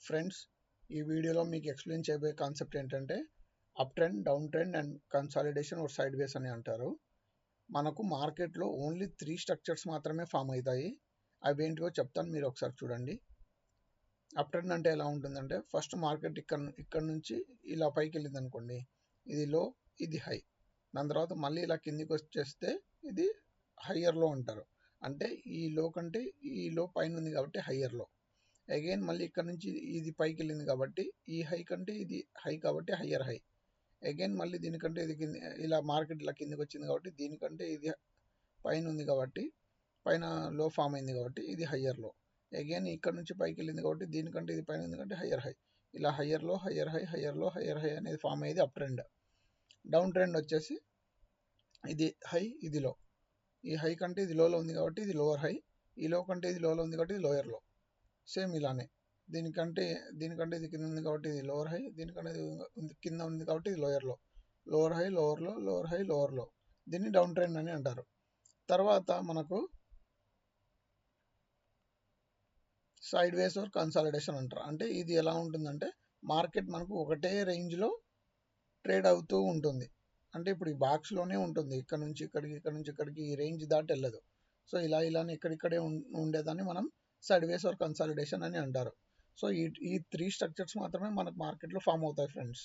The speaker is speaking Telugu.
ఫ్రెండ్స్, ఈ వీడియోలో మీకు ఎక్స్ప్లెయిన్ చేయబోయే కాన్సెప్ట్ ఏంటంటే up trend, down trend and consolidation or sideways అని అంటారు. మనకు మార్కెట్లో ఓన్లీ 3 స్ట్రక్చర్స్ మాత్రమే ఫామ్ అవుతాయి. అవి ఏంటివో చెప్తాను, మీరు ఒకసారి చూడండి. అప్ ట్రెండ్ అంటే ఎలా ఉంటుందంటే, ఫస్ట్ మార్కెట్ ఇక్కడ నుంచి ఇలా పైకి వెళ్ళింది అనుకోండి, ఇది లో, ఇది హై. దాని తర్వాత మళ్ళీ ఇలా కిందికి వచ్చేస్తే ఇది హయ్యర్ లో అంటారు. అంటే ఈ లో కంటే ఈ లో పైన ఉంది కాబట్టి హయ్యర్ లో. అగైన్ మళ్ళీ ఇక్కడ నుంచి ఇది పైకి వెళ్ళింది కాబట్టి ఈ హై కంటే ఇది హై కాబట్టి హయ్యర్ హై. అగైన్ మళ్ళీ దీనికంటే ఇది కింది, ఇలా మార్కెట్ ఇలా కిందికి వచ్చింది కాబట్టి దీనికంటే ఇది పైన ఉంది కాబట్టి పైన లో ఫామ్ అయింది కాబట్టి ఇది హయ్యర్ లో. అగైన్ ఇక్కడ నుంచి పైకి వెళ్ళింది కాబట్టి దీనికంటే ఇది పైన ఉంది కాబట్టి హయ్యర్ హై. ఇలా హయ్యర్ లో, హయ్యర్ హై, హయ్యర్ లో, హయ్యర్ హై అనేది ఫామ్ అయ్యేది అప్ ట్రెండ్. డౌన్ ట్రెండ్ వచ్చేసి ఇది హై, ఇది లో. ఈ హై కంటే ఇది లోలో ఉంది కాబట్టి ఇది లోవర్ హై. ఈ లో కంటే ఇది లోలో ఉంది కాబట్టి ఇది లోయర్ లో. సేమ్ ఇలానే దీనికంటే ఇది కింద ఉంది కాబట్టి ఇది లోవర్ హై, దీనికంటే ఇది కింద ఉంది కాబట్టి ఇది లోయర్ లో. లోవర్ హై, లోవర్ లో, లోవర్ హై, లోవర్ లో. దీన్ని డౌన్ ట్రెండ్ అని అంటారు. తర్వాత మనకు సైడ్ వేస్ ఆర్ కన్సాలిడేషన్ అంటారు. అంటే ఇది ఎలా ఉంటుందంటే, మార్కెట్ మనకు ఒకటే రేంజ్లో ట్రేడ్ అవుతూ ఉంటుంది. అంటే ఇప్పుడు ఈ బాక్స్లోనే ఉంటుంది, ఇక్కడ నుంచి ఇక్కడికి, ఇక్కడ నుంచి ఇక్కడికి, ఈ రేంజ్ దాటి వెళ్ళదు. సో ఇలానే ఇక్కడిక్కడే ఉండేదాన్ని మనం సైడ్ వేస్ ఆర్ కన్సాలిడేషన్ అని అంటారు. సో ఈ 3 స్ట్రక్చర్స్ మాత్రమే మనకు మార్కెట్లో ఫామ్ అవుతాయి ఫ్రెండ్స్.